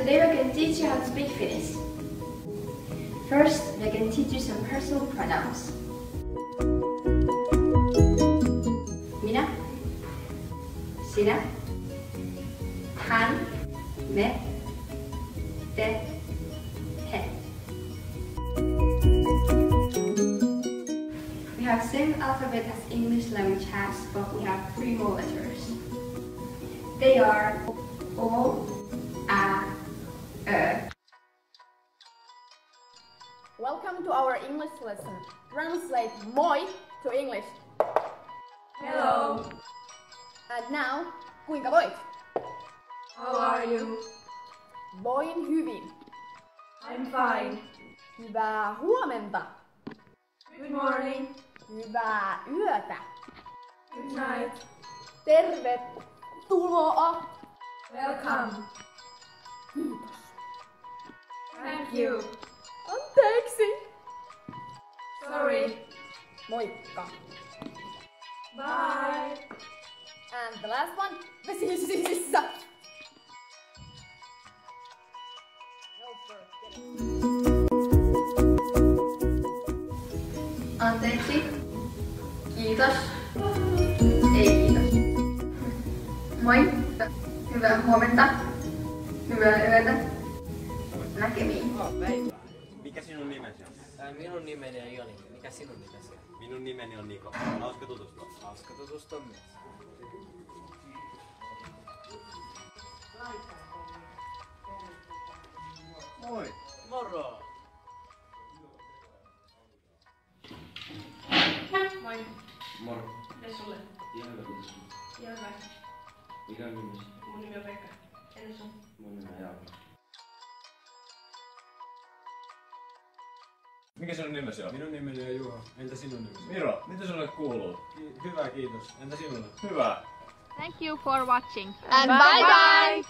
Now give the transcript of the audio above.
Today we're going to teach you how to speak Finnish. First, we're going to teach you some personal pronouns. Minä, sinä, hän, me, te, he. We have same alphabet as English language has, but we have 3 more letters. They are O, A, Ö. Welcome to our English lesson. Translate moi to English. Hello. And now, kuinka voit? How are you? Voin hyvin. I'm fine. Hyvää huomenta. Good morning. Hyvää yötä. Good night. Tervetuloa. Welcome. Kiitos. Thank you. Anteeksi. Sorry. Moikka. Bye. And the last one. Vesi sisissä. Anteeksi. Kiitos. Ei kiitos. Moi. Hyvää huomenta. Hyvää yötä. Näkemiin. Mikä sinun nimesi on? Minun nimeni on Joni. Mikä sinun nimesi on? Minun nimeni on Niko. Hauska tutustua. Hauska tutustua myös. Moi. Moro! Moi. Moro. Miten sulle? Ihan hyvä tutustua. Ihan hyvä. Mikä on nimesi? Mun nimi on Pekka. Entäs sun? Mun nimi on Jaakko. Mikä sinun nimesi on? Minun nimeni on Juha. Entä sinun nimesi? Miro, mitä sulle kuuluu? Hyvä, kiitos. Entä sinulle? Hyvä. Thank you for watching. And bye bye.